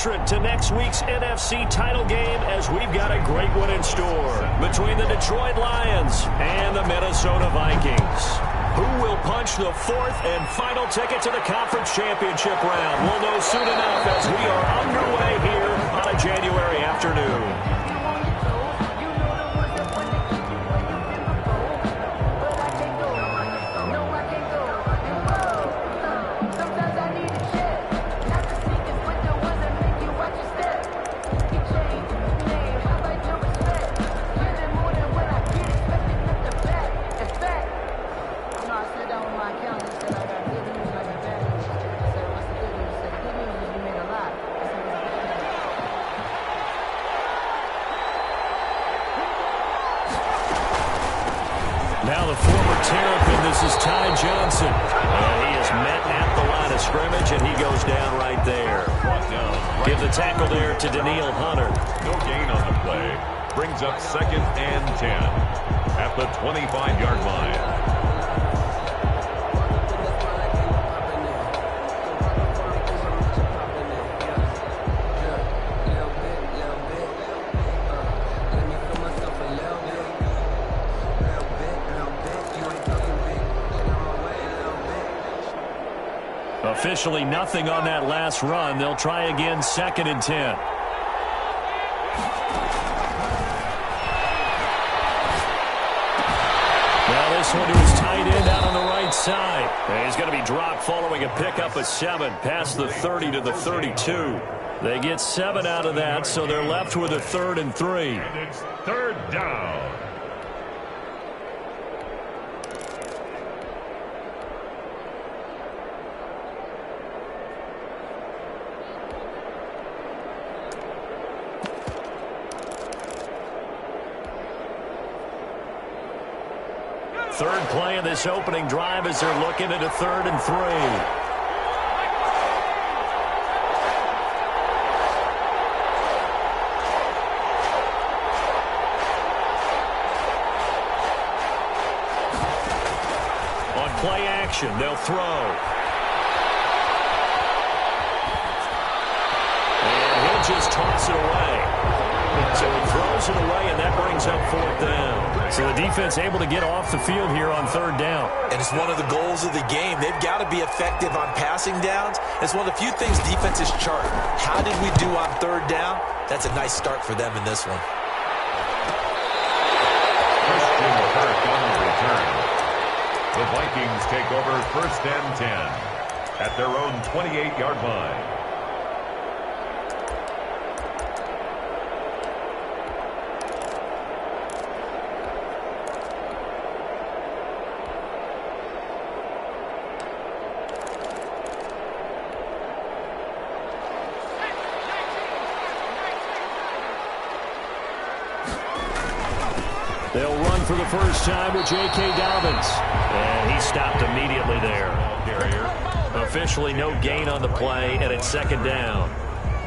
entrant to next week's NFC title game, as we've got a great one in store between the Detroit Lions and the Minnesota Vikings. Who will punch the fourth and final ticket to the conference championship round? We'll know soon enough as we are underway here on a January afternoon. Now the former Terrapin, this is Ty Johnson. He is met at the line of scrimmage, and he goes down right there. Give the tackle there to Daniil Hunter. No gain on the play. Brings up 2nd and 10 at the 25-yard line. Officially nothing on that last run. They'll try again, 2nd and 10. Now this one to his tight end out on the right side. And he's going to be dropped following a pickup of 7 past the 30 to the 32. They get 7 out of that, so they're left with a 3rd and 3. And it's 3rd down. Third play of this opening drive as they're looking at a 3rd and 3. On play action, they'll throw. And he'll just toss it away. So he throws it away, and that brings up 4th down. So the defense able to get off the field here on 3rd down. And it's one of the goals of the game. They've got to be effective on passing downs. It's one of the few things defenses chart. How did we do on 3rd down? That's a nice start for them in this one. Christian Kirk on the return. The Vikings take over 1st and 10 at their own 28-yard line. They'll run for the first time with J.K. Dobbins. And he stopped immediately there. Officially no gain on the play, and it's 2nd down.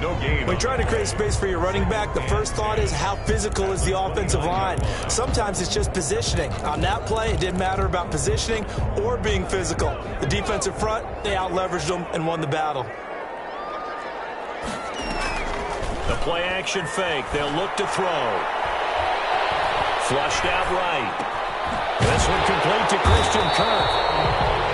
No gain. When you're trying to create space for your running back, the first thought is how physical is the offensive line. Sometimes it's just positioning. On that play, it didn't matter about positioning or being physical. The defensive front, they out-leveraged them and won the battle. The play action fake. They'll look to throw. Flushed out right. This one complete to Christian Kirk.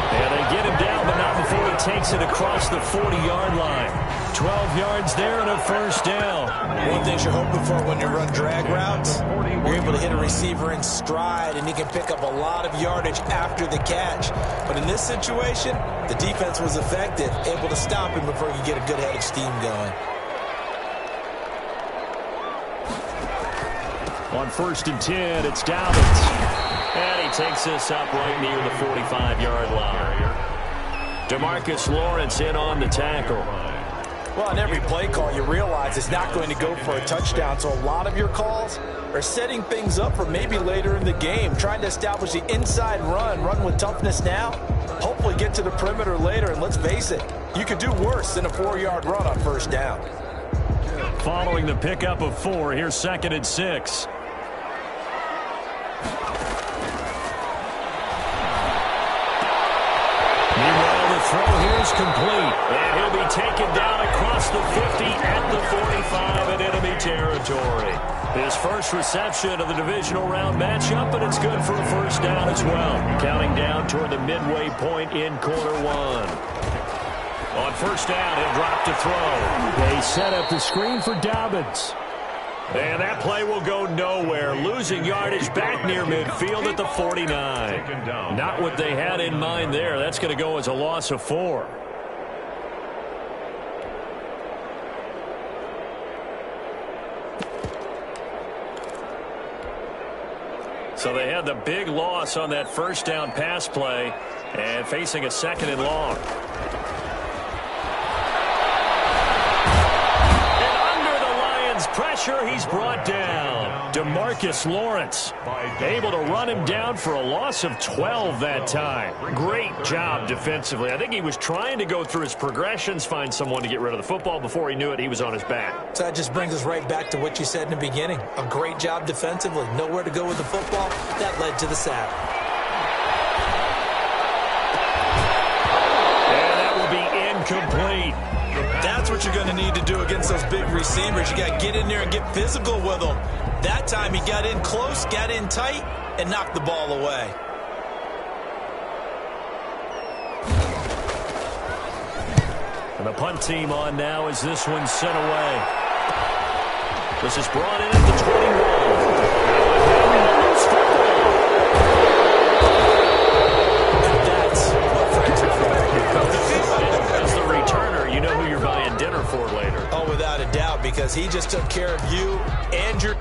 And they get him down, but not before he takes it across the 40-yard line. 12 yards there and a 1st down. One thing you're hoping for when you run drag routes, you're able to hit a receiver in stride, and he can pick up a lot of yardage after the catch. But in this situation, the defense was effective, able to stop him before he could get a good head of steam going. On 1st and 10, it's Dobbins. And he takes this up right near the 45-yard line. DeMarcus Lawrence in on the tackle. Well, in every play call, you realize it's not going to go for a touchdown. So a lot of your calls are setting things up for maybe later in the game, trying to establish the inside run with toughness now, hopefully get to the perimeter later. And let's face it, you could do worse than a 4-yard run on 1st down. Following the pickup of 4, here's 2nd and 6. Meanwhile, the throw here is complete. And he'll be taken down across the 50 at the territory. His first reception of the divisional round matchup, and it's good for a first down as well. Counting down toward the midway point in quarter one. On first down, he'll drop to throw. They set up the screen for Dobbins. And that play will go nowhere. Losing yardage back near midfield at the 49. Not what they had in mind there. That's going to go as a loss of 4. So they had the big loss on that first down pass play and facing a second and long. Pressure, he's brought down. DeMarcus Lawrence able to run him down for a loss of 12 that time. Great job defensively. I think he was trying to go through his progressions, find someone to get rid of the football. Before he knew it, he was on his back. So that just brings us right back to what you said in the beginning. A great job defensively. Nowhere to go with the football. That led to the sack. And that will be incomplete. That's what you're going to need to do against those big receivers. You got to get in there and get physical with them. That time he got in close, got in tight, and knocked the ball away. And the punt team on now as this one's sent away. This is brought in at the 21. And that's what friends are for. As the returner, you know who you're buying dinner for later. Oh, without a doubt, because he just took care of you and your...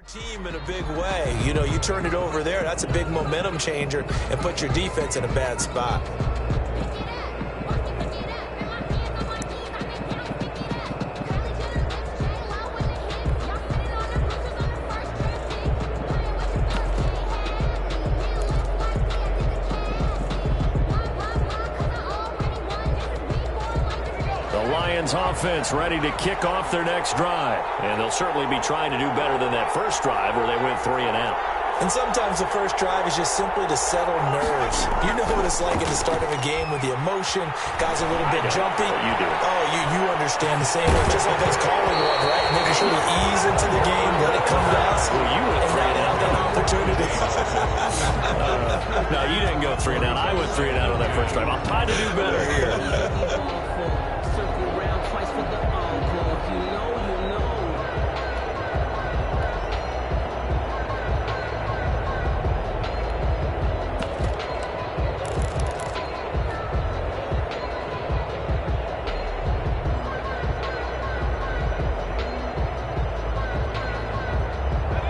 team in a big way. You know, you turn it over there, that's a big momentum changer and put your defense in a bad spot. Offense ready to kick off their next drive. And they'll certainly be trying to do better than that first drive where they went 3 and out. And sometimes the first drive is just simply to settle nerves. You know what it's like at the start of a game with the emotion. Guys are a little bit jumpy. You do. Oh, you understand the same way. Just like us calling one, right? Making sure to ease into the game, let it come to us. Well, you went 3 and out. That opportunity. No, you didn't go 3 and out. I went 3 and out on that first drive. I'll try to do better here.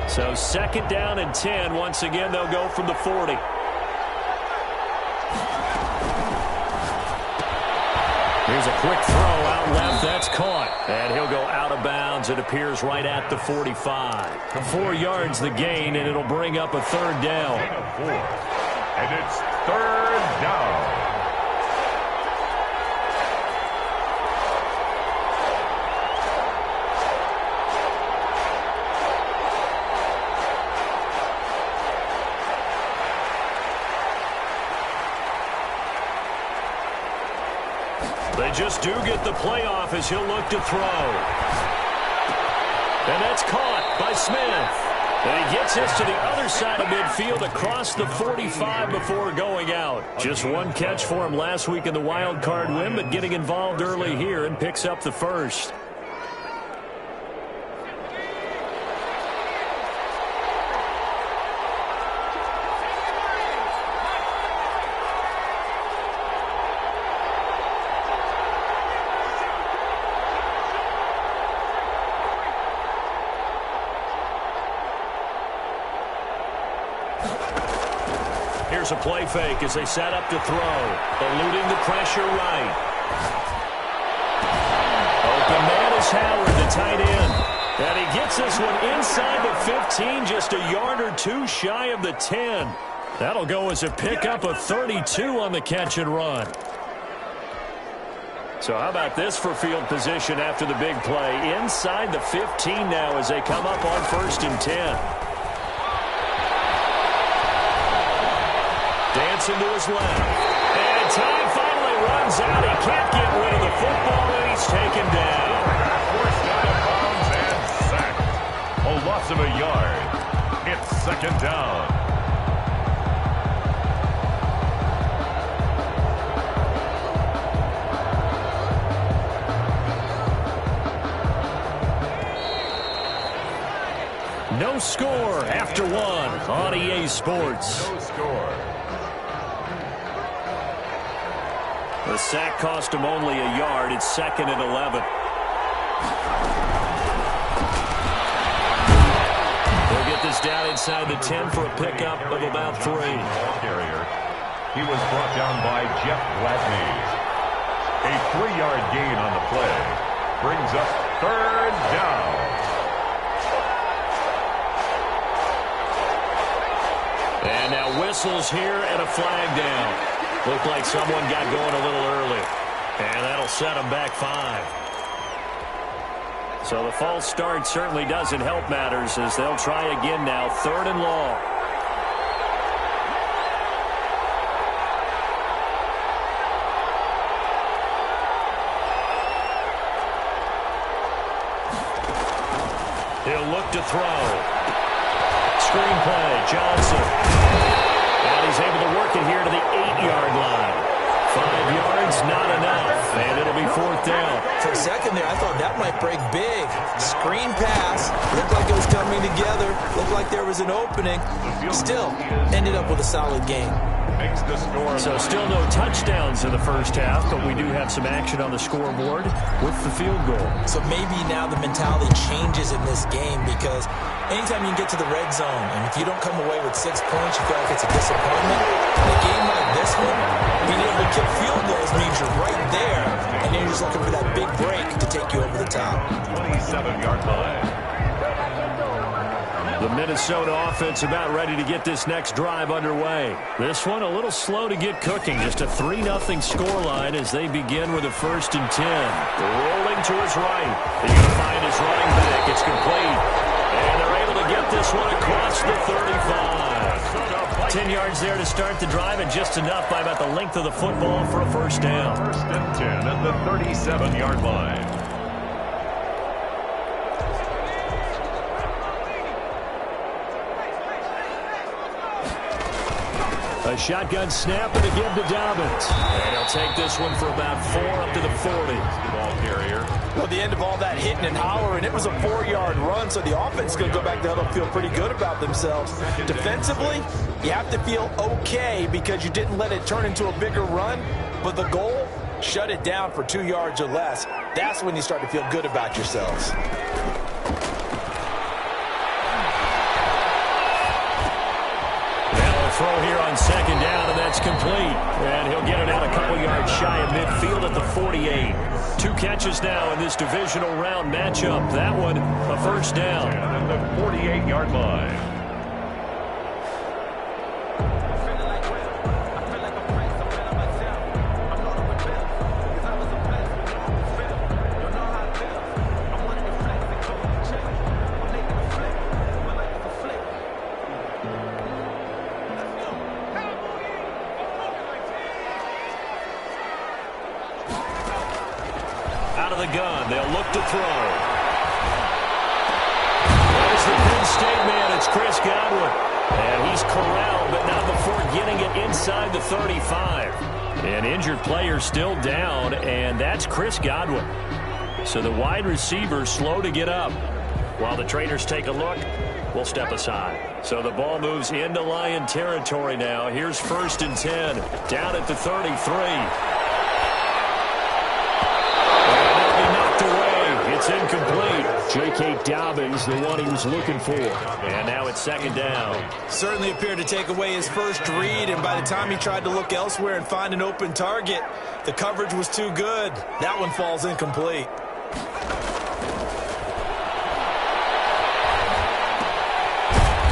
So second down and 10. Once again, they'll go from the 40. Here's a quick throw out left. That's caught. And he'll go out of bounds. It appears right at the 45. 4 yards the gain, and it'll bring up a third down. And it's third down. They just do get the playoff as he'll look to throw. And that's caught by Smith. And he gets this to the other side of midfield across the 45 before going out. Just one catch for him last week in the wild card win, but getting involved early here and picks up the first. Here's a play fake as they set up to throw. Eluding the pressure right. Open man is Howard, the tight end. And he gets this one inside the 15, just a yard or two shy of the 10. That'll go as a pickup of 32 on the catch and run. So how about this for field position after the big play? Inside the 15 now as they come up on 1st and 10. Dancing to his left. And time finally runs out. He can't get rid of the football, and he's taken down. Forced out of bounds and sacked. A loss of a yard. It's 2nd down. No score after 1 on EA Sports. No score. The sack cost him only a yard. It's 2nd and 11. They'll get this down inside the 10 for a pickup of about 3. Carrier. He was brought down by Jeff Gladney. A 3-yard gain on the play brings up 3rd down. And now whistles here and a flag down. Looked like someone got going a little early. And that'll set them back 5. So the false start certainly doesn't help matters as they'll try again now. 3rd and long. He'll look to throw. Screenplay, Johnson. And he's able to work it here to the 8-yard line. 5 yards, not enough. And it'll be 4th down. For a second there, I thought that might break big. Screen pass. Looked like it was coming together. Looked like there was an opening. Still, ended up with a solid game. Makes the score. So still no touchdowns in the first half, but we do have some action on the scoreboard with the field goal. So maybe now the mentality changes in this game because anytime you can get to the red zone, and if you don't come away with 6 points, you feel like it's a disappointment. In a game like this one, being able to kick field goals means you're right there, and then you're just looking for that big break to take you over the top. 27-yard line. The Minnesota offense about ready to get this next drive underway. This one a little slow to get cooking. Just a 3-0 scoreline as they begin with a 1st and 10. Rolling to his right. He's going to find his running back. It's complete. And they're able to get this one across the 35. 10 yards there to start the drive, and just enough by about the length of the football for a 1st down. 1st and 10 at the 37-yard line. A shotgun snap and again to Dobbins. And he'll take this one for about 4 up to the 40. Ball carrier. Well, the end of all that hitting and hollering, it was a 4-yard run, so the offense is going to go back to huddle and feel pretty good about themselves. Defensively, you have to feel okay because you didn't let it turn into a bigger run, but the goal, shut it down for 2 yards or less. That's when you start to feel good about yourselves. Throw here on 2nd down, and that's complete. And he'll get it out a couple yards shy of midfield at the 48. 2 catches now in this divisional round matchup. That one, a 1st down. And at the 48-yard line. The gun. They'll look to throw. There's the Penn State man. It's Chris Godwin. And he's corralled, but not before getting it inside the 35. An injured player still down, and that's Chris Godwin. So the wide receiver slow to get up. While the trainers take a look, we'll step aside. So the ball moves into Lion territory now. Here's 1st and 10. Down at the 33. It's incomplete. J.K. Dobbins, the one he was looking for. And now it's 2nd down. Certainly appeared to take away his first read, and by the time he tried to look elsewhere and find an open target, the coverage was too good. That one falls incomplete.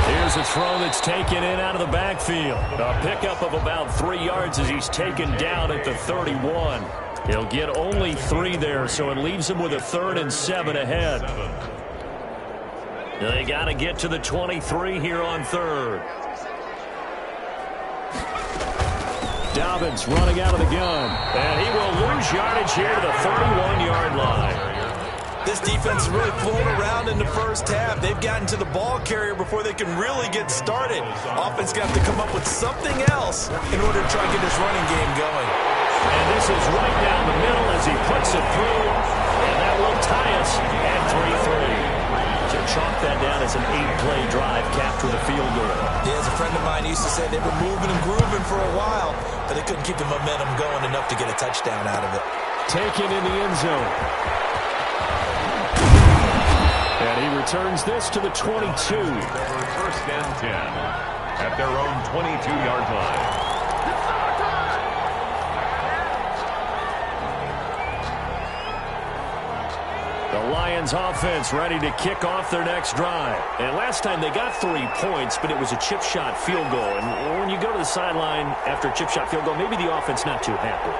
Here's a throw that's taken in out of the backfield. A pickup of about 3 yards as he's taken down at the 31. He'll get only 3 there, so it leaves him with a 3rd and 7 ahead. They got to get to the 23 here on 3rd. Dobbins running out of the gun. And he will lose yardage here to the 31-yard line. This defense is really flown around in the first half. They've gotten to the ball carrier before they can really get started. Offense got to come up with something else in order to try and get this running game going. And this is right down the middle as he puts it through. And that will tie us at 3-3. So chalk that down as an 8-play drive, capture the field goal. Yeah, as a friend of mine used to say, they were moving and grooving for a while, but they couldn't keep the momentum going enough to get a touchdown out of it. Taken in the end zone. And he returns this to the 22. First and 10 at their own 22-yard line. The Lions offense ready to kick off their next drive. And last time they got 3 points, but it was a chip shot field goal. And when you go to the sideline after a chip shot field goal, maybe the offense not too happy.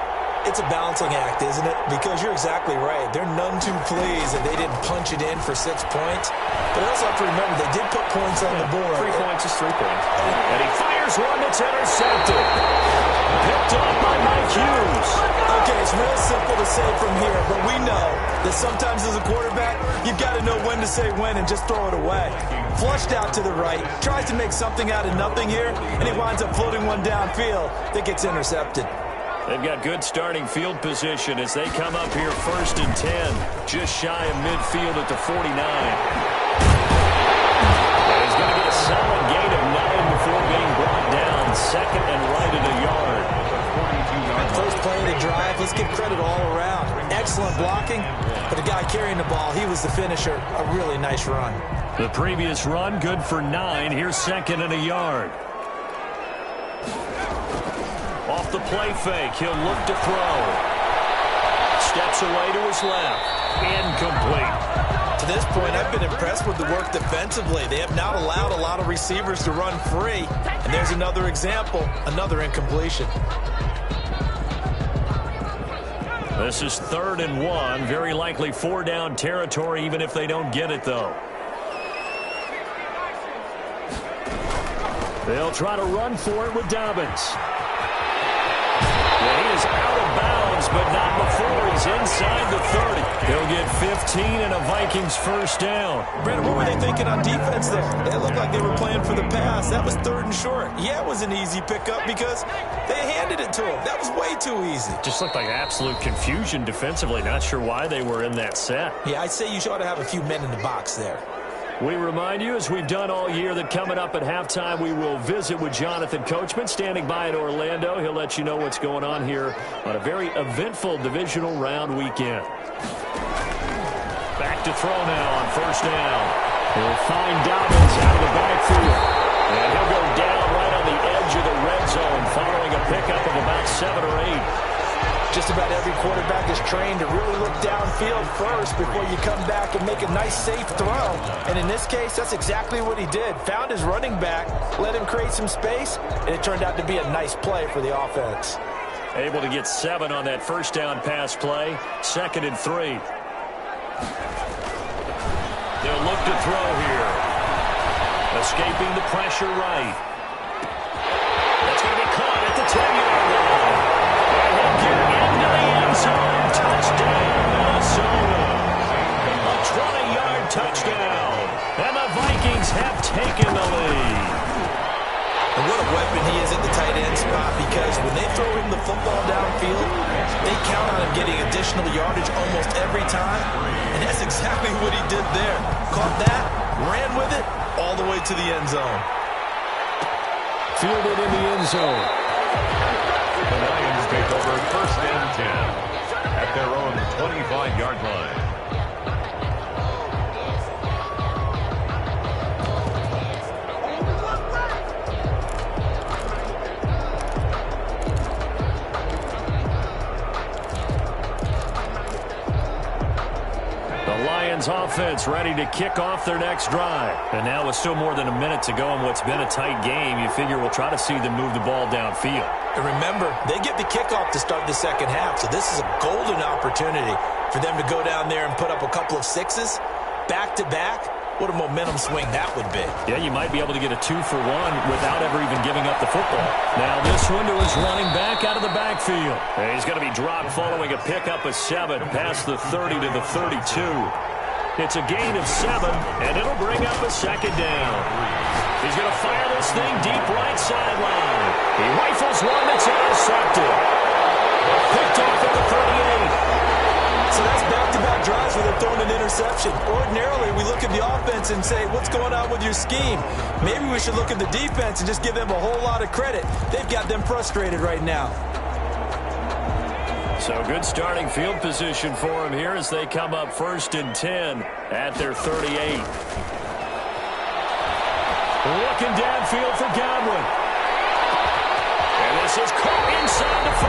It's a balancing act, isn't it? Because you're exactly right. They're none too pleased that they didn't punch it in for 6 points. But I also have to remember they did put points on the board. 3 points is 3 points. And he fires one that's intercepted. Picked up by Mike Hughes. Okay, it's real simple to say from here, but we know that sometimes as a quarterback, you've got to know when to say when and just throw it away. Flushed out to the right, tries to make something out of nothing here, and he winds up floating one downfield that gets intercepted. They've got good starting field position as they come up here 1st and 10, just shy of midfield at the 49. And he's going to get a solid gain of 9 before being brought down, 2nd and right at a yard. First play of the drive, let's give credit all around. Excellent blocking, but the guy carrying the ball, he was the finisher. A really nice run. The previous run, good for 9. Here's 2nd and a yard. Off the play fake, he'll look to throw. Steps away to his left. Incomplete. To this point, I've been impressed with the work defensively. They have not allowed a lot of receivers to run free. And there's another example, another incompletion. This is 3rd and 1. Very likely 4-down territory, even if they don't get it, though. They'll try to run for it with Dobbins. He is out of bounds, but not before he's inside the 30. He'll get 15 and a Vikings first down. Brandon, what were they thinking on defense there? They looked like they were playing for the pass. That was 3rd and short. Yeah, it was an easy pickup because they handed it to him. That was way too easy. Just looked like absolute confusion defensively. Not sure why they were in that set. Yeah, I'd say you ought to have a few men in the box there. We remind you, as we've done all year, that coming up at halftime, we will visit with Jonathan Coachman, standing by in Orlando. He'll let you know what's going on here on a very eventful divisional round weekend. Back to throw now on 1st down. He'll find Dobbins out of the backfield. And he'll go down right on the edge of the red zone following a pickup of about 7 or 8. Just about every quarterback is trained to really look downfield first before you come back and make a nice, safe throw. And in this case, that's exactly what he did. Found his running back, let him create some space, and it turned out to be a nice play for the offense. Able to get 7 on that 1st down pass play. 2nd and 3. They'll look to throw here. Escaping the pressure right. That's going to be caught at the 10-yard line. Into the end zone, touchdown, Minnesota. A 20-yard touchdown, and the Vikings have taken the lead. And what a weapon he is at the tight end spot, because when they throw him the football downfield, they count on him getting additional yardage almost every time, and that's exactly what he did there. Caught that, ran with it, all the way to the end zone. Fielded in the end zone. The Lions take over 1st and 10 at their own 25-yard line. The Lions offense ready to kick off their next drive. And now with still more than a minute to go in what's been a tight game, you figure we'll try to see them move the ball downfield. And remember, they get the kickoff to start the second half, so this is a golden opportunity for them to go down there and put up a couple of sixes back-to-back. What a momentum swing that would be. Yeah, you might be able to get a 2-for-1 without ever even giving up the football. Now this one to his running back out of the backfield. And he's going to be dropped following a pickup of 7 past the 30 to the 32. It's a gain of 7, and it'll bring up a second down. He's going to fire this thing deep right sideline. He rifles one that's intercepted. Picked off at the 38. So that's back-to-back drives where they're throwing an interception. Ordinarily, we look at the offense and say, what's going on with your scheme? Maybe we should look at the defense and just give them a whole lot of credit. They've got them frustrated right now. So good starting field position for him here as they come up 1st and 10 at their 38. Looking downfield for Godwin. And this is caught inside the 5.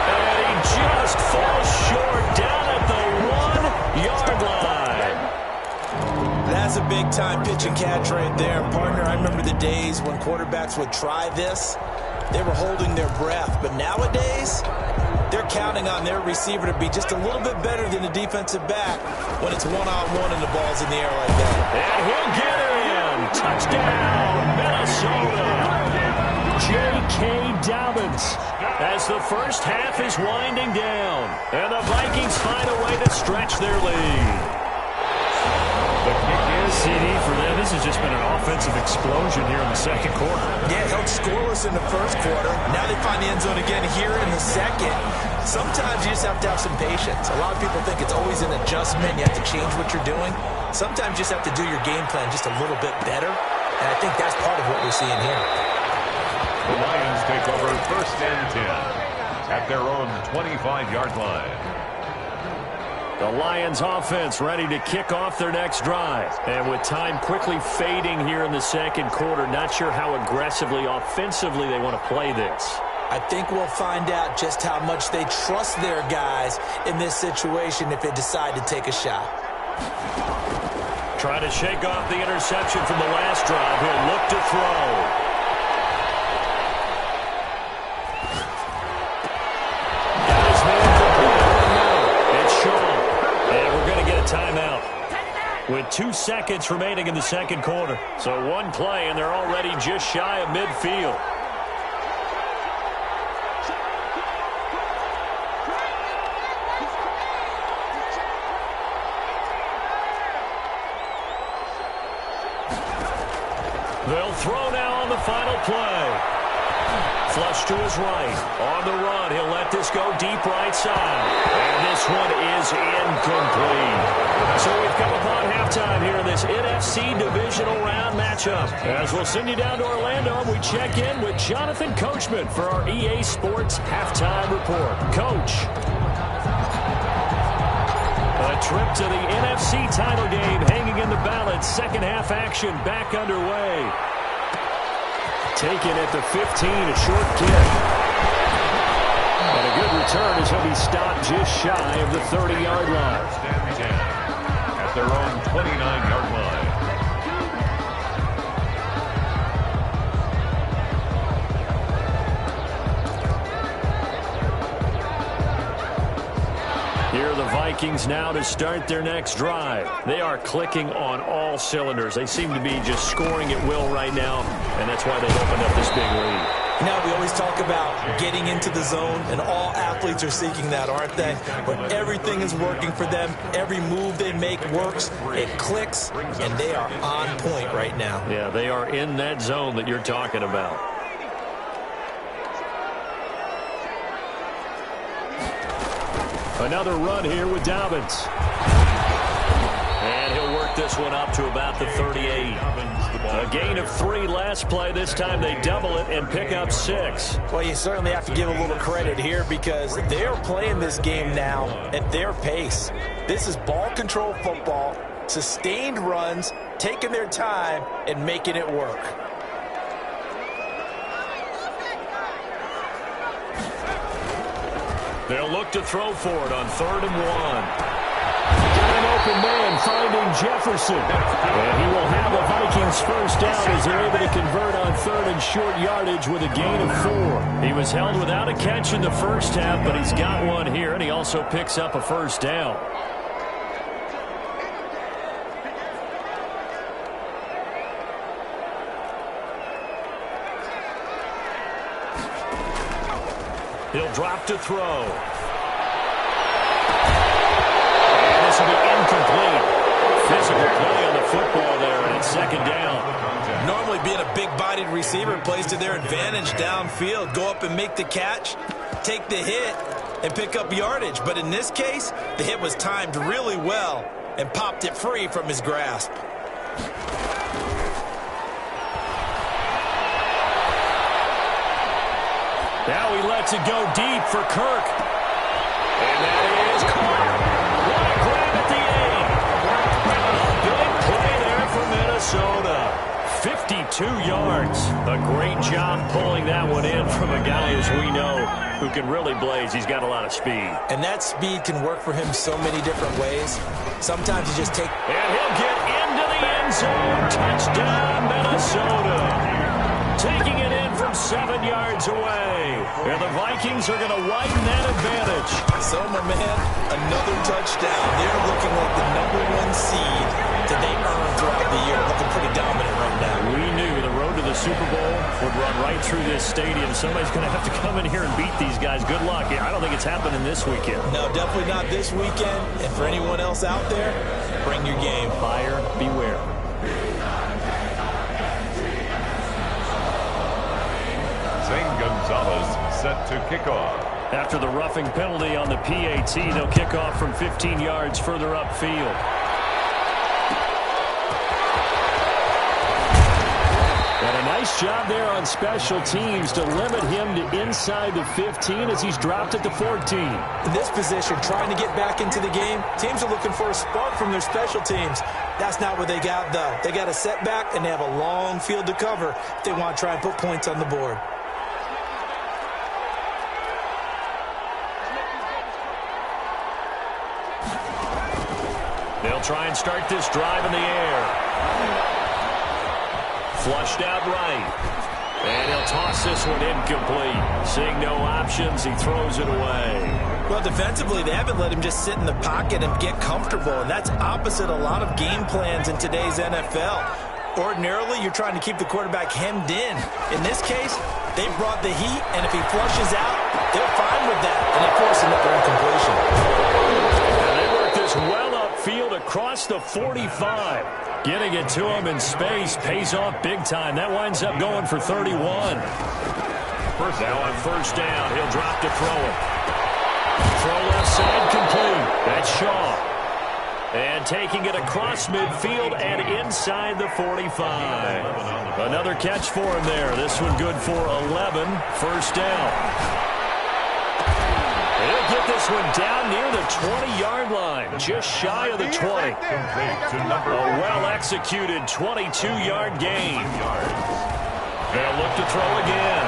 And he just falls short down at the 1-yard line. That's a big-time pitch and catch right there. Partner, I remember the days when quarterbacks would try this. They were holding their breath. But nowadays, they're counting on their receiver to be just a little bit better than the defensive back when it's one-on-one and the ball's in the air like that. And he'll get it in. Touchdown, Minnesota. J.K. Dobbins as the first half is winding down. And the Vikings find a way to stretch their lead. The kick is CD for them. This has just been an offensive explosion here in the second quarter. Yeah, held scoreless in the first quarter. Now they find the end zone again here in the second. Sometimes you just have to have some patience. A lot of people think it's always an adjustment. You have to change what you're doing. Sometimes you just have to do your game plan just a little bit better. And I think that's part of what we're seeing here. the Lions take over 1st and 10 at their own 25-yard line. The Lions offense ready to kick off their next drive. And with time quickly fading here in the second quarter, not sure how aggressively, offensively they want to play this. I think we'll find out just how much they trust their guys in this situation if they decide to take a shot. Trying to shake off the interception from the last drive. He'll look to throw. Timeout with 2 seconds remaining in the second quarter. So one play, and they're already just shy of midfield. They'll throw now on the final play. Flush to his right. On the run, he'll let this go deep right side. And this one is incomplete. So we've come upon halftime here in this NFC divisional round matchup. As we'll send you down to Orlando, and we check in with Jonathan Coachman for our EA Sports Halftime Report. Coach. A trip to the NFC title game hanging in the balance. Second half action back underway. Taken at the 15, a short kick. And a good return as he'll be stopped just shy of the 30-yard line. At their own 29-yard line. Here are the Vikings now to start their next drive. They are clicking on all cylinders. They seem to be just scoring at will right now, and that's why they've opened up this big lead. You know, we always talk about getting into the zone, and all athletes are seeking that, aren't they? But everything is working for them. Every move they make works. It clicks, and they are on point right now. Yeah, they are in that zone that you're talking about. Another run here with Dobbins. And he'll work this one up to about the 38. A gain of 3 last play. This time they double it and pick up 6. Well, you certainly have to give a little credit here because they're playing this game now at their pace. This is ball control football, sustained runs, taking their time and making it work. They'll look to throw for it on 3rd and 1. Got him open man finding Jefferson. And he will have a Vikings first down as they're able to convert on third and short yardage with a gain of 4. He was held without a catch in the first half, but he's got one here, and he also picks up a first down. He'll drop to throw. And this will be incomplete. Physical play on the football there, and it's second down. Normally being a big-bodied receiver plays to their advantage downfield. Go up and make the catch, take the hit, and pick up yardage. But in this case, the hit was timed really well and popped it free from his grasp. Now he lets it go deep for Kirk. And that is caught. What a grab at the end. A big play there for Minnesota. 52 yards. A great job pulling that one in from a guy, as we know, who can really blaze. He's got a lot of speed. And that speed can work for him so many different ways. Sometimes you just take... And he'll get into the end zone. Touchdown, Minnesota. Taking it in from 7 yards away. And the Vikings are going to widen that advantage. So, my man, another touchdown. They're looking like the #1 seed that they earned throughout the year. Looking pretty dominant right now. We knew the road to the Super Bowl would run right through this stadium. Somebody's going to have to come in here and beat these guys. Good luck. I don't think it's happening this weekend. No, definitely not this weekend. And for anyone else out there, bring your game. Buyer beware. Gonzalez set to kick off. After the roughing penalty on the PAT, they'll kick off from 15 yards further upfield. And a nice job there on special teams to limit him to inside the 15 as he's dropped at the 14. In this position, trying to get back into the game, teams are looking for a spark from their special teams. That's not what they got, though. They got a setback, and they have a long field to cover if they want to try and put points on the board. They'll try and start this drive in the air. Flushed out right. And he'll toss this one incomplete. Seeing no options, he throws it away. Well, defensively, they haven't let him just sit in the pocket and get comfortable, and that's opposite a lot of game plans in today's NFL. Ordinarily, you're trying to keep the quarterback hemmed in. In this case, they brought the heat, and if he flushes out, they're fine with that, and they force another incompletion. And they work this well upfield across the 45. Getting it to him in space pays off big time. That winds up going for 31. Now on first down, he'll drop to throw it. Throw left side complete. That's Shaw. And taking it across midfield and inside the 45. Another catch for him there. This one good for 11. First down. He'll get this one down near the 20-yard line, just shy of the 20. A well-executed 22-yard gain. They'll look to throw again.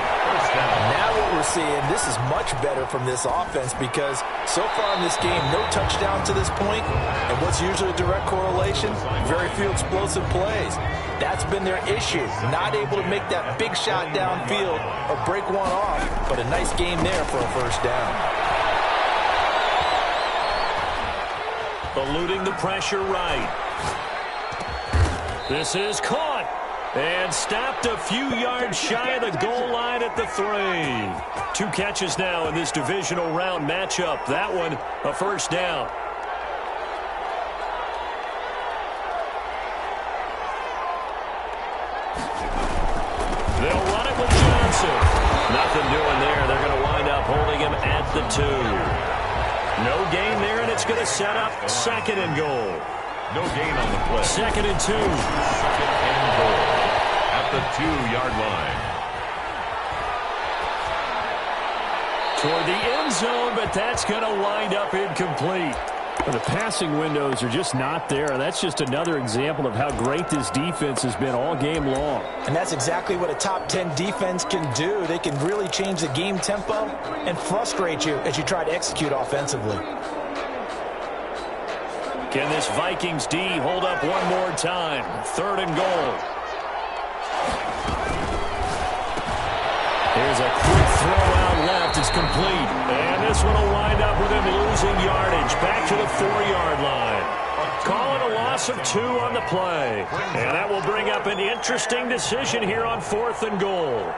Now what we're seeing, this is much better from this offense because so far in this game, no touchdown to this point, and what's usually a direct correlation? Very few explosive plays. That's been their issue, not able to make that big shot downfield or break one off, but a nice game there for a first down. Eluding the pressure right. This is caught and stopped a few yards shy of the goal line at the 3. 2 catches now in this divisional round matchup. That one a first down. They'll run it with Johnson. Nothing doing there. They're going to wind up holding him at the 2. No gain there, and it's going to set up second and goal. No gain on the play. Second and 2. Second and goal at the 2-yard line. Toward the end zone, but that's going to wind up incomplete. Well, the passing windows are just not there. That's just another example of how great this defense has been all game long. And that's exactly what a top 10 defense can do. They can really change the game tempo and frustrate you as you try to execute offensively. Can this Vikings D hold up one more time? 3rd and goal. Here's a quick throw out left. It's complete. And this one will wind up with him losing yardage. Back to the 4-yard line. Calling a loss of 2 on the play. And that will bring up an interesting decision here on 4th and goal.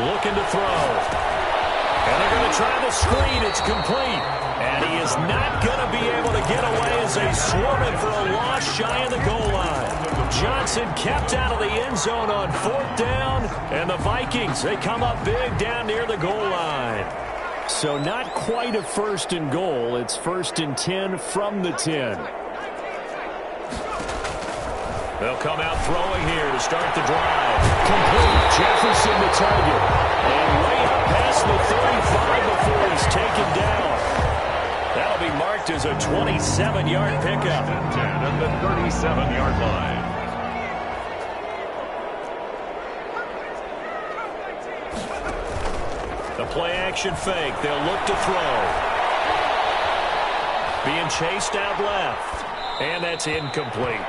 Looking to throw. And they're going to try the screen. It's complete. And he is not going to be able to get away as they swarm him for a loss shy of the goal line. Johnson kept out of the end zone on 4th down. And the Vikings, they come up big down near the goal line. So not quite a 1st and goal. It's 1st and 10 from the 10. They'll come out throwing here to start the drive. Complete. Jefferson the target. And way up past the 35 before he's taken down. That'll be marked as a 27-yard pickup. 10 at the 37-yard line. The play-action fake. They'll look to throw. Being chased out left. And that's incomplete.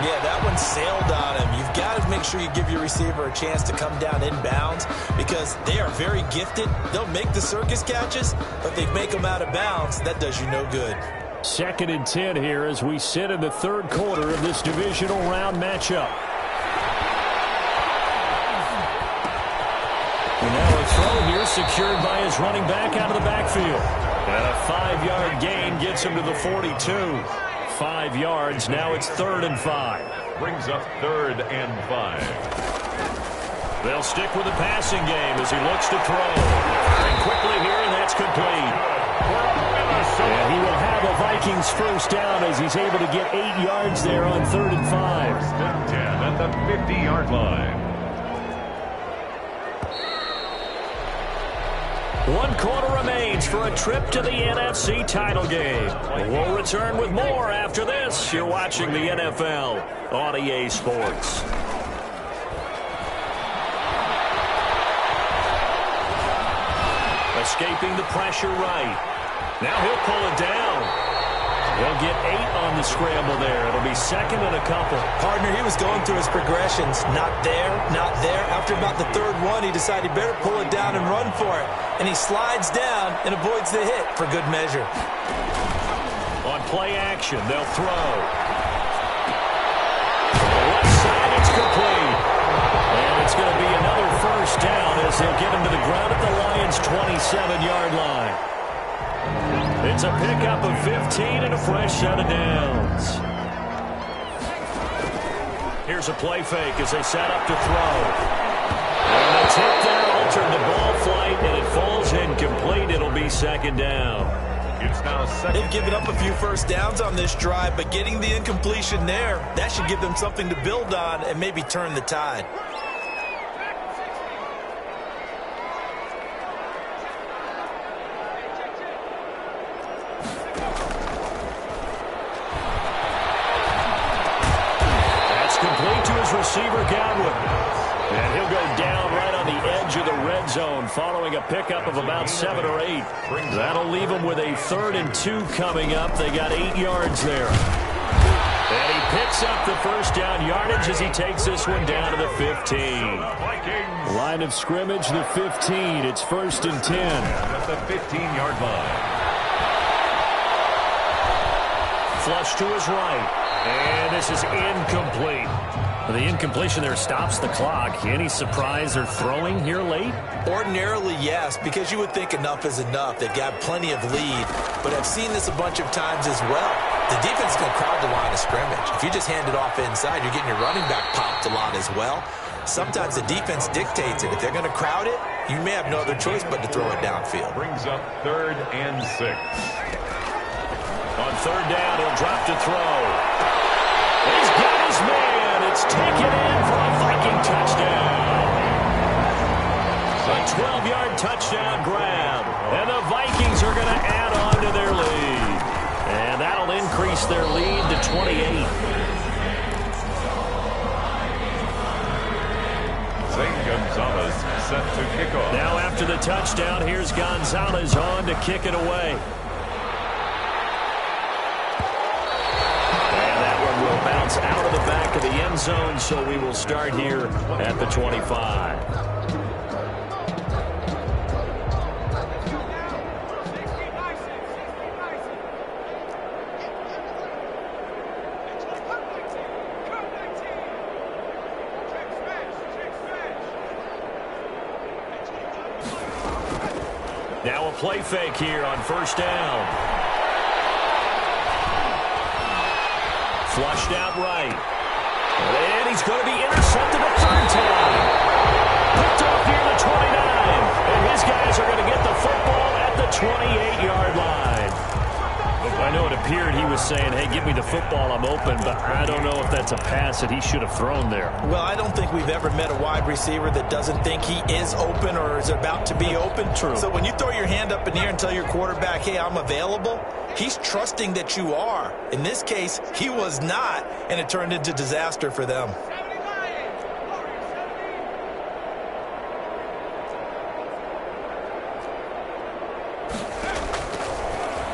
Yeah, that one sailed on him. You've got to make sure you give your receiver a chance to come down inbounds because they are very gifted. They'll make the circus catches, but if they make them out of bounds, that does you no good. 2nd and 10 here as we sit in the 3rd quarter of this divisional round matchup. And now a throw here secured by his running back out of the backfield. And a 5-yard gain gets him to the 42. 5 yards. Now it's 3rd and 5. Brings up 3rd and 5. They'll stick with the passing game as he looks to throw. And quickly here, and that's complete. And he will have a Vikings 1st down as he's able to get 8 yards there on 3rd and 5. 1st and 10 at the 50-yard line. 1 quarter remains for a trip to the NFC title game. We'll return with more after this. You're watching the NFL on EA Sports. Escaping the pressure right. Now he'll pull it down. He'll get 8 on the scramble there. It'll be 2nd and a couple. Partner, he was going through his progressions. Not there, not there. After about the 3rd one, he decided he better pull it down and run for it. And he slides down and avoids the hit for good measure. On play action, they'll throw. Left side, it's complete. And it's going to be another 1st down as they'll get him to the ground at the Lions' 27-yard line. It's a pickup of 15 and a fresh set of downs. Here's a play fake as they set up to throw. And the tip there altered the ball flight, and it falls incomplete. It'll be 2nd down. It's now 2nd. They've given up a few 1st downs on this drive, but getting the incompletion there, that should give them something to build on and maybe turn the tide. Receiver Godwin. And he'll go down right on the edge of the red zone following a pickup of about 7 or 8. That'll leave them with a 3rd and 2 coming up. They got 8 yards there. And he picks up the 1st down yardage as he takes this one down to the 15. Line of scrimmage, the 15. It's 1st and 10. At the 15-yard line. Flush to his right. And this is incomplete. The incompletion there stops the clock. Any surprise they're throwing here late? Ordinarily, yes, because you would think enough is enough. They've got plenty of lead, but I've seen this a bunch of times as well. The defense is going to crowd the line of scrimmage. If you just hand it off inside, you're getting your running back popped a lot as well. Sometimes the defense dictates it. If they're going to crowd it, you may have no other choice but to throw it downfield. Brings up 3rd and 6. On 3rd down, he'll drop to throw. He's got his man. It's taken in for a Viking touchdown. A 12-yard touchdown grab. And the Vikings are going to add on to their lead. And that'll increase their lead to 28. Zane Gonzalez set to kick off. Now after the touchdown, here's Gonzalez on to kick it away. Will bounce out of the back of the end zone, so we will start here at the 25. Now a play fake here on first down. Flushed out right. And he's going to be intercepted a third time. Picked off near the 29. And his guys are going to get the football at the 28-yard line. I know it appeared he was saying, hey, give me the football, I'm open, but I don't know if that's a pass that he should have thrown there. Well, I don't think we've ever met a wide receiver that doesn't think he is open or is about to be open. True. So when you throw your hand up in the air and tell your quarterback, hey, I'm available, he's trusting that you are. In this case, he was not, and it turned into disaster for them.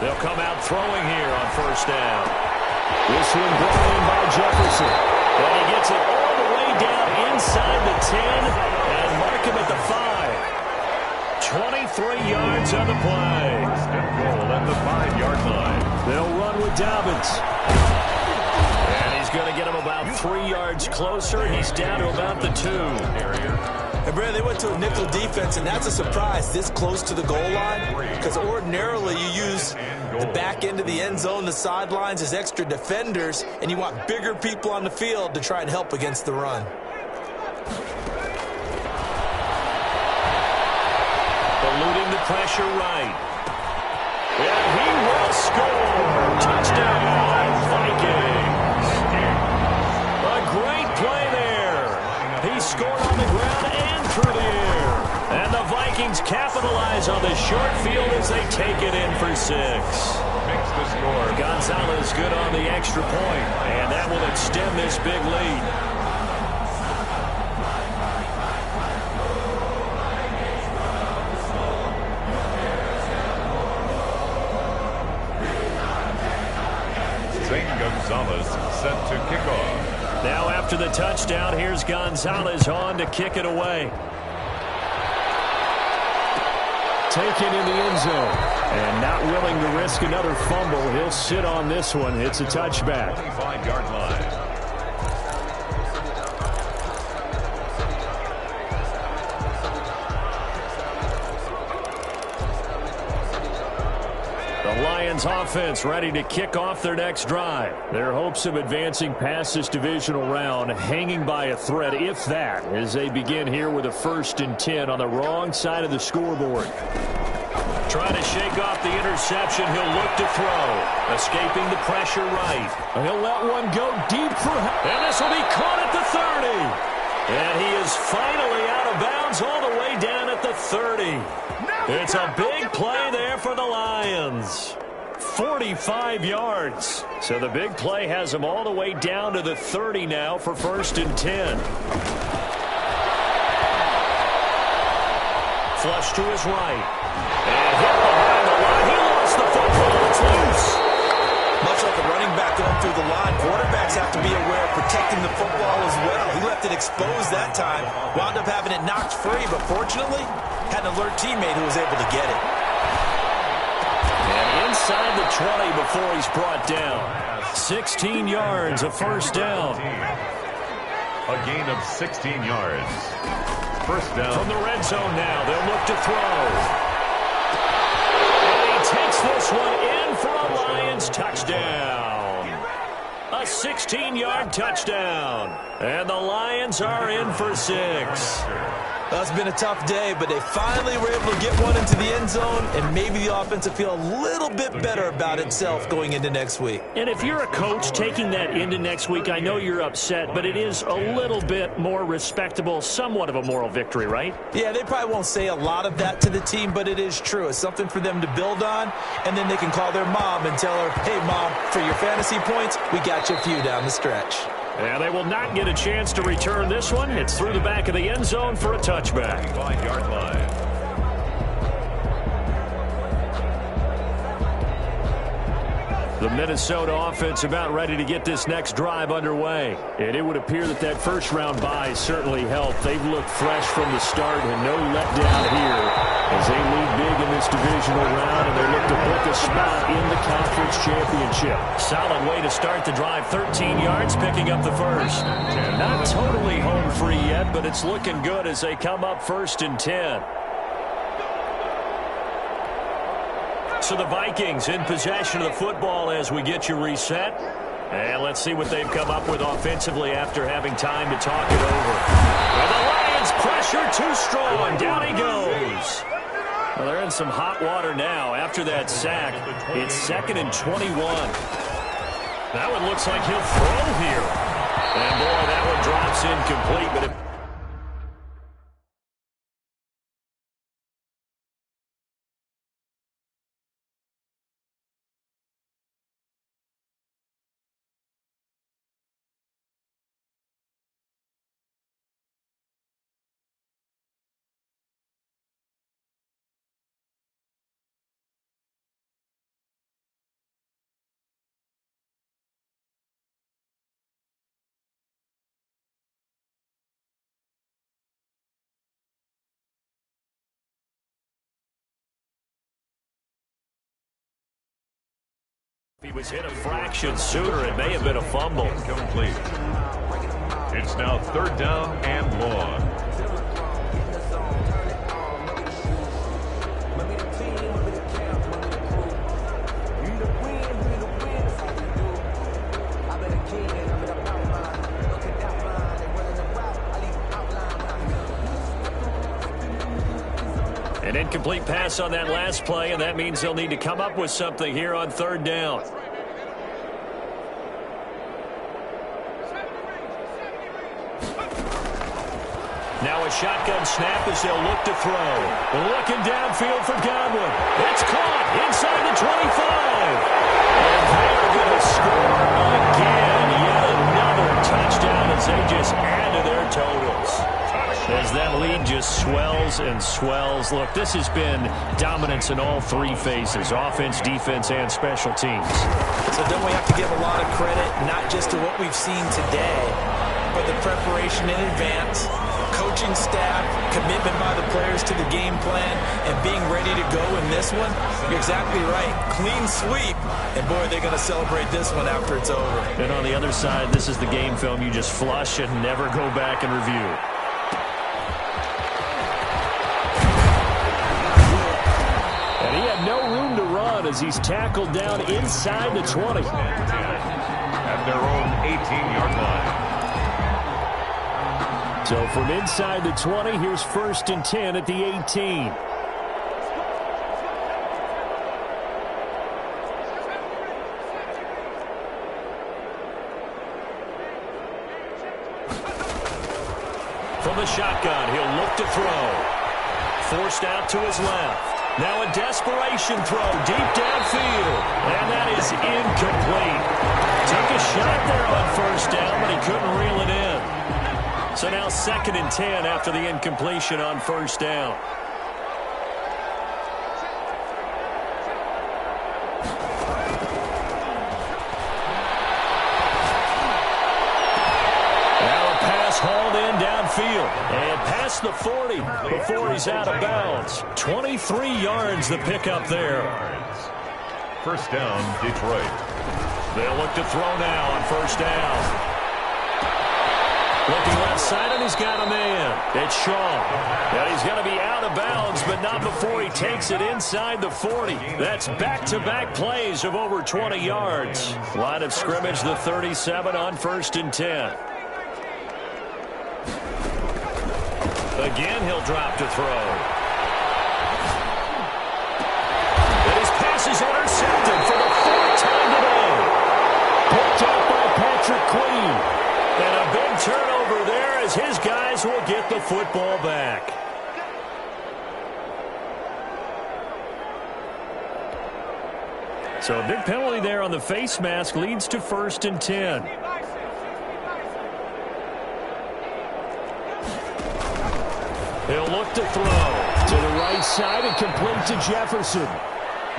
They'll come out throwing here on first down. This one brought in by Jefferson. And he gets it all the way down inside the 10 and mark him at the 5. 23 yards on the play. First and goal at the 5-yard line. They'll run with Dobbins. And he's going to get him about 3 yards closer. He's down to about the 2. And Brad, they went to a nickel defense, and that's a surprise this close to the goal line, because ordinarily you use the back end of the end zone, the sidelines as extra defenders, and you want bigger people on the field to try and help against the run. Eluding the pressure right. And he will score. Touchdown, Vikings. A great play there. He scored on the ground and through the air. And the Vikings capitalize on the short field as they take it in for 6. Makes the score. Gonzalez good on the extra point, and that will extend this big lead. Gonzalez set to kick off. Now after the touchdown, here's Gonzalez on to kick it away. Taken in the end zone. And not willing to risk another fumble. He'll sit on this one. It's a touchback. 25-yard line. Lions offense ready to kick off their next drive. Their hopes of advancing past this divisional round hanging by a thread, if that, as they begin here with a 1st and 10 on the wrong side of the scoreboard. Trying to shake off the interception. He'll look to throw. Escaping the pressure right. He'll let one go deep for help. And this will be caught at the 30. And he is finally out of bounds all the way down at the 30. It's a big play there for the Lions. 45 yards. So the big play has him all the way down to the 30 now for 1st and 10. Flush to his right. And hit behind the line. He lost the football. It's loose. Much like a running back going through the line, quarterbacks have to be aware of protecting the football as well. He left it exposed that time. Wound up having it knocked free, but fortunately, had an alert teammate who was able to get it. And inside the 20 before he's brought down. 16 yards, a 1st down. A gain of 16 yards. 1st down. From the red zone now, they'll look to throw. And he takes this one in for a Lions touchdown. A 16-yard touchdown. And the Lions are in for 6. Well, it's been a tough day, but they finally were able to get one into the end zone, and maybe the offense will feel a little bit better about itself going into next week. And if you're a coach taking that into next week, I know you're upset, but it is a little bit more respectable, somewhat of a moral victory, right? Yeah, they probably won't say a lot of that to the team, but it is true. It's something for them to build on, and then they can call their mom and tell her, hey, Mom, for your fantasy points, we got you a few down the stretch. And they will not get a chance to return this one. It's through the back of the end zone for a touchback. 5-yard line. The Minnesota offense about ready to get this next drive underway. And it would appear that that first-round bye certainly helped. They've looked fresh from the start and no letdown here as they lead big in this divisional round, and they look to book a spot in the conference championship. Solid way to start the drive. 13 yards, picking up the first. Not totally home free yet, but it's looking good as they come up 1st and 10. So the Vikings in possession of the football as we get you reset. And let's see what they've come up with offensively after having time to talk it over. And the Lions pressure too strong. Down he goes. Well, they're in some hot water now after that sack. It's 2nd and 21. That one looks like he'll throw here. And boy, that one drops incomplete, but it if he was hit a fraction sooner, it may have been a fumble. Incomplete. It's now 3rd down and long. An incomplete pass on that last play, and that means they'll need to come up with something here on 3rd down. Now a shotgun snap as they'll look to throw. Looking downfield for Godwin. It's caught inside the 25. And they're going to score again. Yet another touchdown as they just add to their totals. As that lead just swells and swells. Look, this has been dominance in all 3 phases, offense, defense, and special teams. So don't we have to give a lot of credit, not just to what we've seen today, but the preparation in advance, coaching staff, commitment by the players to the game plan, and being ready to go in this one? You're exactly right. Clean sweep. And, boy, they're going to celebrate this one after it's over. And on the other side, this is the game film you just flush and never go back and review. No room to run as he's tackled down inside the 20. At their own 18-yard line. So from inside the 20, here's 1st and 10 at the 18. From the shotgun, he'll look to throw. Forced out to his left. Now a desperation throw deep downfield. And that is incomplete. Took a shot there on 1st down, but he couldn't reel it in. So now 2nd and 10 after the incompletion on 1st down. Hauled in downfield and past the 40 before he's out of bounds. 23 yards the pickup there. 1st down, Detroit. They'll look to throw now on 1st down. Looking left side, and he's got a man. It's Shaw. And he's going to be out of bounds, but not before he takes it inside the 40. That's back-to-back plays of over 20 yards. Line of scrimmage, the 37 on 1st and 10. Again, he'll drop to throw. And his pass is intercepted for the 4th time today. Picked up by Patrick Queen. And a big turnover there as his guys will get the football back. So a big penalty there on the face mask leads to 1st and 10. He'll look to throw to the right side and complete to Jefferson.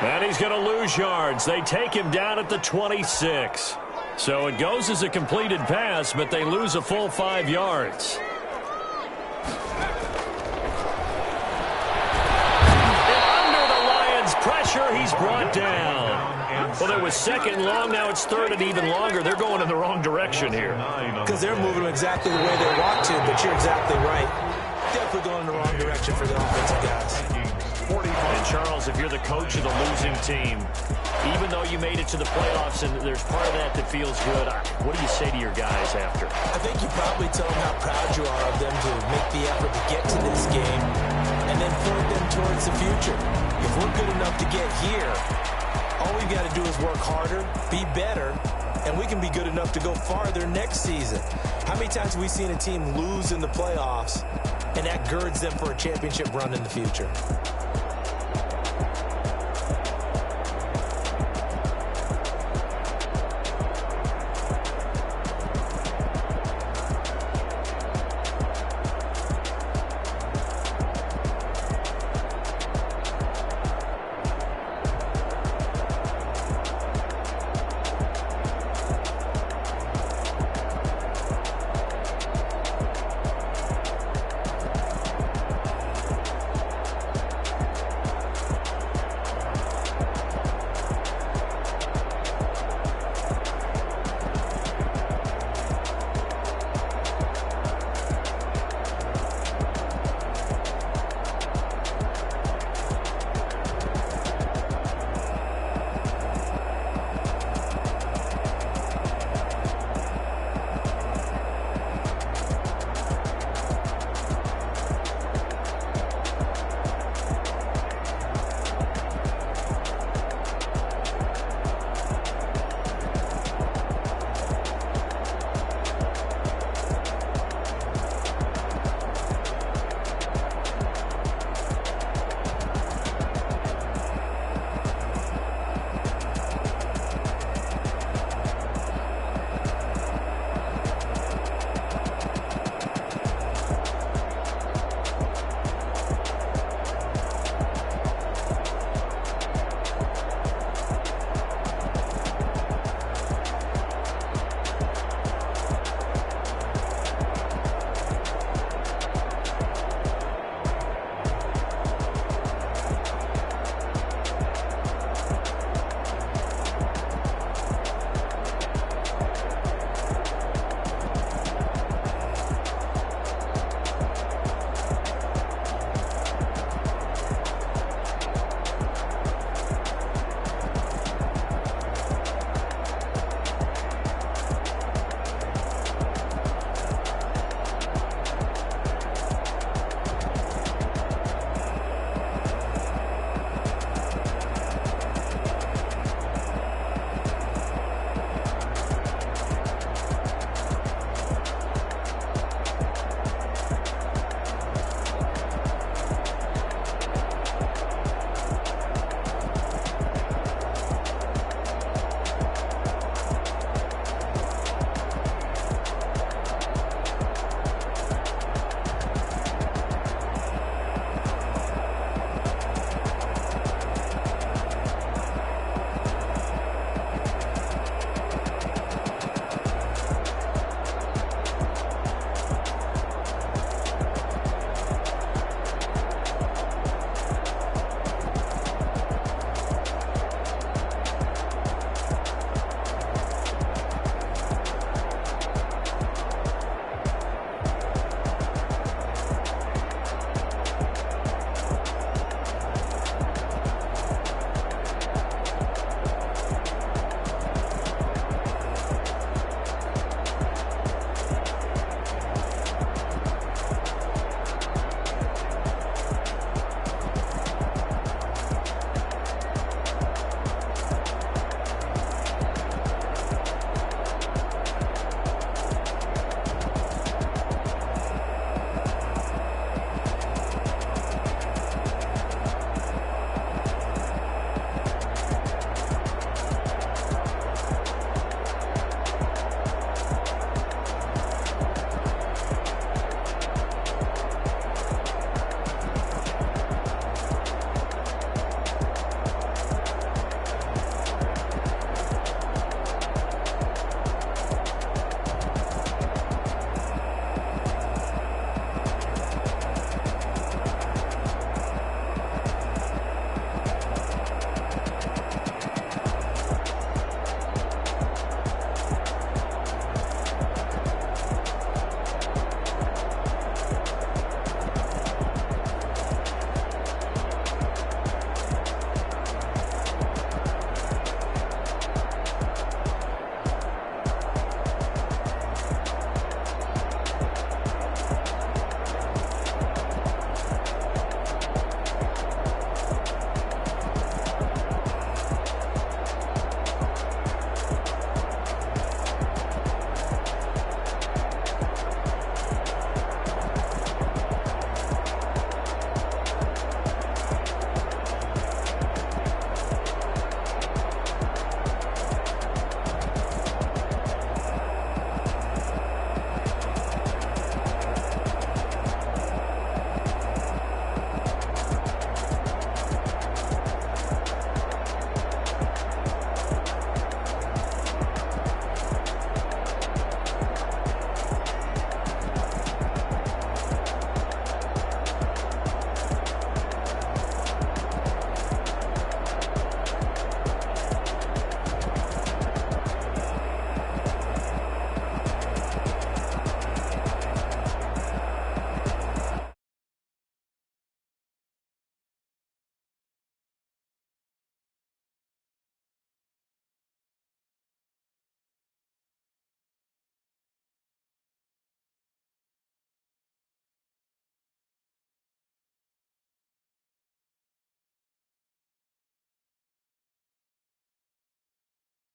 And he's going to lose yards. They take him down at the 26. So it goes as a completed pass, but they lose a full 5 yards. And under the Lions' pressure, he's brought down. Well, it was second and long. Now it's third and even longer. They're going in the wrong direction here. Because they're moving exactly the way they want to, but you're exactly right. Definitely going in the wrong direction for the offensive guys. And, Charles, if you're the coach of the losing team, even though you made it to the playoffs and there's part of that that feels good, what do you say to your guys after? I think you probably tell them how proud you are of them to make the effort to get to this game and then point them towards the future. If we're good enough to get here, all we've got to do is work harder, be better, and we can be good enough to go farther next season. How many times have we seen a team lose in the playoffs, and that girds them for a championship run in the future?